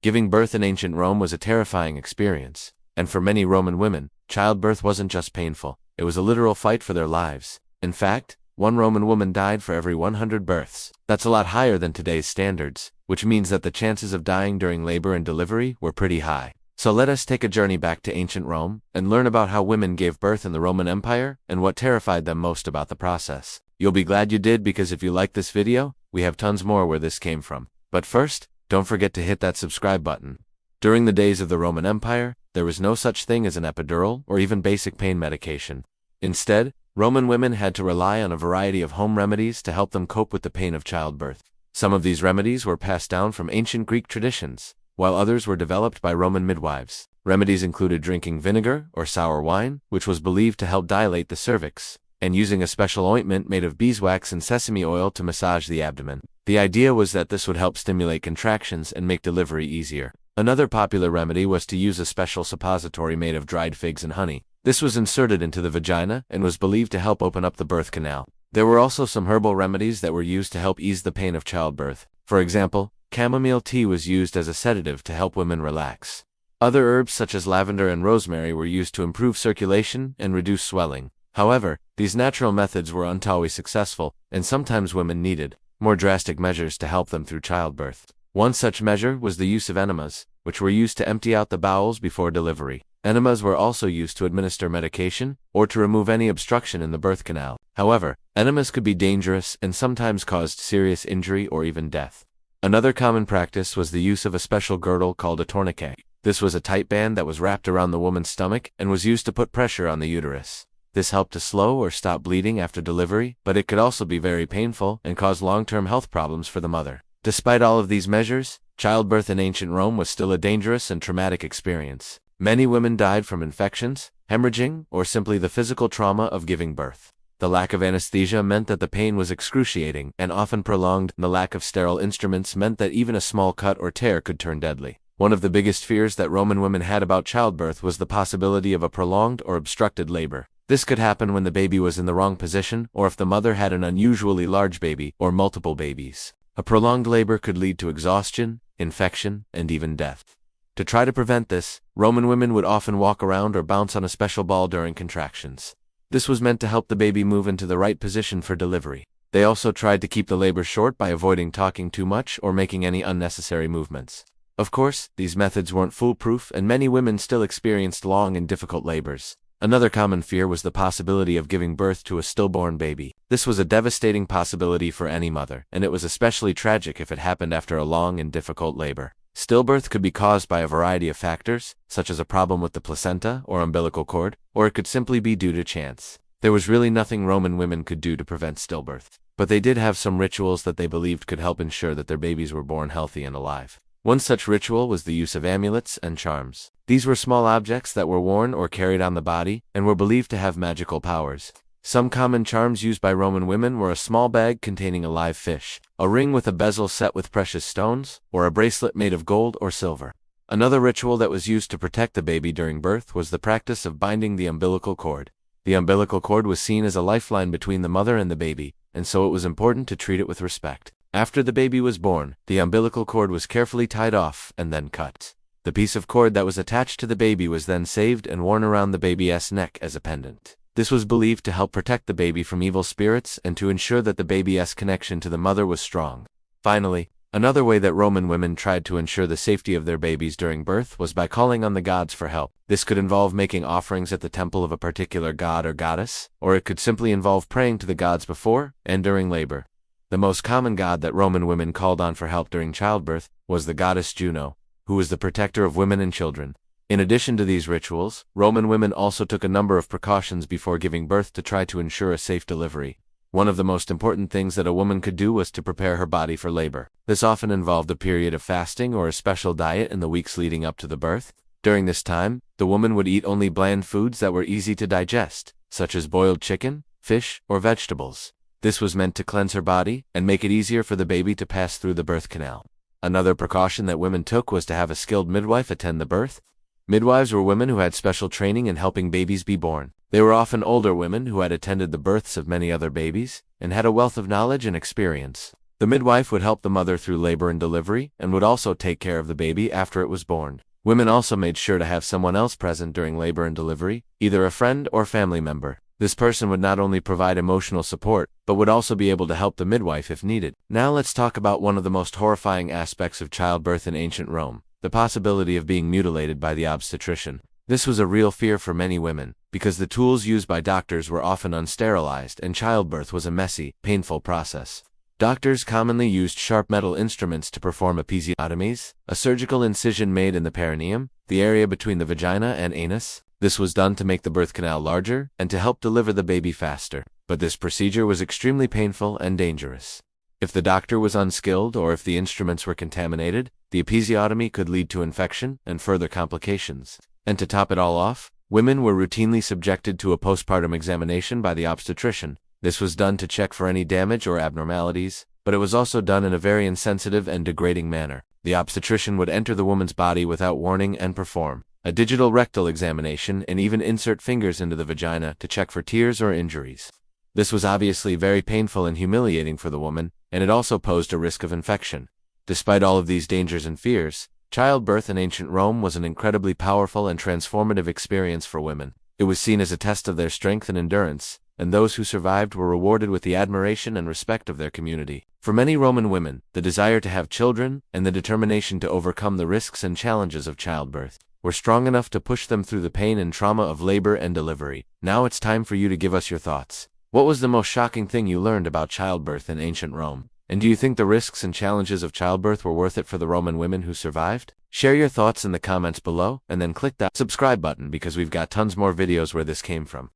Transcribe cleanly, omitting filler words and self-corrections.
Giving birth in ancient Rome was a terrifying experience, and for many Roman women, childbirth wasn't just painful, it was a literal fight for their lives. In fact, one Roman woman died for every 100 births. That's a lot higher than today's standards, which means that the chances of dying during labor and delivery were pretty high. So let us take a journey back to ancient Rome and learn about how women gave birth in the Roman Empire and what terrified them most about the process. You'll be glad you did, because if you like this video, we have tons more where this came from. But first, don't forget to hit that subscribe button. During the days of the Roman Empire, there was no such thing as an epidural or even basic pain medication. Instead, Roman women had to rely on a variety of home remedies to help them cope with the pain of childbirth. Some of these remedies were passed down from ancient Greek traditions, while others were developed by Roman midwives. Remedies included drinking vinegar or sour wine, which was believed to help dilate the cervix, and using a special ointment made of beeswax and sesame oil to massage the abdomen. The idea was that this would help stimulate contractions and make delivery easier. Another popular remedy was to use a special suppository made of dried figs and honey. This was inserted into the vagina and was believed to help open up the birth canal. There were also some herbal remedies that were used to help ease the pain of childbirth. For example, chamomile tea was used as a sedative to help women relax. Other herbs such as lavender and rosemary were used to improve circulation and reduce swelling. However, these natural methods were not always successful, and sometimes women needed more drastic measures to help them through childbirth. One such measure was the use of enemas, which were used to empty out the bowels before delivery. Enemas were also used to administer medication or to remove any obstruction in the birth canal. However, enemas could be dangerous and sometimes caused serious injury or even death. Another common practice was the use of a special girdle called a tourniquet. This was a tight band that was wrapped around the woman's stomach and was used to put pressure on the uterus. This helped to slow or stop bleeding after delivery, but it could also be very painful and cause long-term health problems for the mother. Despite all of these measures, childbirth in ancient Rome was still a dangerous and traumatic experience. Many women died from infections, hemorrhaging, or simply the physical trauma of giving birth. The lack of anesthesia meant that the pain was excruciating and often prolonged. The lack of sterile instruments meant that even a small cut or tear could turn deadly. One of the biggest fears that Roman women had about childbirth was the possibility of a prolonged or obstructed labor. This could happen when the baby was in the wrong position or if the mother had an unusually large baby or multiple babies. A prolonged labor could lead to exhaustion, infection, and even death. To try to prevent this, Roman women would often walk around or bounce on a special ball during contractions. This was meant to help the baby move into the right position for delivery. They also tried to keep the labor short by avoiding talking too much or making any unnecessary movements. Of course, these methods weren't foolproof, and many women still experienced long and difficult labors. Another common fear was the possibility of giving birth to a stillborn baby. This was a devastating possibility for any mother, and it was especially tragic if it happened after a long and difficult labor. Stillbirth could be caused by a variety of factors, such as a problem with the placenta or umbilical cord, or it could simply be due to chance. There was really nothing Roman women could do to prevent stillbirth, but they did have some rituals that they believed could help ensure that their babies were born healthy and alive. One such ritual was the use of amulets and charms. These were small objects that were worn or carried on the body and were believed to have magical powers. Some common charms used by Roman women were a small bag containing a live fish, a ring with a bezel set with precious stones, or a bracelet made of gold or silver. Another ritual that was used to protect the baby during birth was the practice of binding the umbilical cord. The umbilical cord was seen as a lifeline between the mother and the baby, and so it was important to treat it with respect. After the baby was born, the umbilical cord was carefully tied off and then cut. The piece of cord that was attached to the baby was then saved and worn around the baby's neck as a pendant. This was believed to help protect the baby from evil spirits and to ensure that the baby's connection to the mother was strong. Finally, another way that Roman women tried to ensure the safety of their babies during birth was by calling on the gods for help. This could involve making offerings at the temple of a particular god or goddess, or it could simply involve praying to the gods before and during labor. The most common god that Roman women called on for help during childbirth was the goddess Juno, who was the protector of women and children. In addition to these rituals, Roman women also took a number of precautions before giving birth to try to ensure a safe delivery. One of the most important things that a woman could do was to prepare her body for labor. This often involved a period of fasting or a special diet in the weeks leading up to the birth. During this time, the woman would eat only bland foods that were easy to digest, such as boiled chicken, fish, or vegetables. This was meant to cleanse her body and make it easier for the baby to pass through the birth canal. Another precaution that women took was to have a skilled midwife attend the birth. Midwives were women who had special training in helping babies be born. They were often older women who had attended the births of many other babies and had a wealth of knowledge and experience. The midwife would help the mother through labor and delivery, and would also take care of the baby after it was born. Women also made sure to have someone else present during labor and delivery, either a friend or family member. This person would not only provide emotional support, but would also be able to help the midwife if needed. Now let's talk about one of the most horrifying aspects of childbirth in ancient Rome, the possibility of being mutilated by the obstetrician. This was a real fear for many women, because the tools used by doctors were often unsterilized and childbirth was a messy, painful process. Doctors commonly used sharp metal instruments to perform episiotomies, a surgical incision made in the perineum, the area between the vagina and anus. This was done to make the birth canal larger and to help deliver the baby faster. But this procedure was extremely painful and dangerous. If the doctor was unskilled or if the instruments were contaminated, the episiotomy could lead to infection and further complications. And to top it all off, women were routinely subjected to a postpartum examination by the obstetrician. This was done to check for any damage or abnormalities, but it was also done in a very insensitive and degrading manner. The obstetrician would enter the woman's body without warning and perform a digital rectal examination and even insert fingers into the vagina to check for tears or injuries. This was obviously very painful and humiliating for the woman, and it also posed a risk of infection. Despite all of these dangers and fears, childbirth in ancient Rome was an incredibly powerful and transformative experience for women. It was seen as a test of their strength and endurance, and those who survived were rewarded with the admiration and respect of their community. For many Roman women, the desire to have children and the determination to overcome the risks and challenges of childbirth were strong enough to push them through the pain and trauma of labor and delivery. Now it's time for you to give us your thoughts. What was the most shocking thing you learned about childbirth in ancient Rome? And do you think the risks and challenges of childbirth were worth it for the Roman women who survived? Share your thoughts in the comments below, and then click that subscribe button because we've got tons more videos where this came from.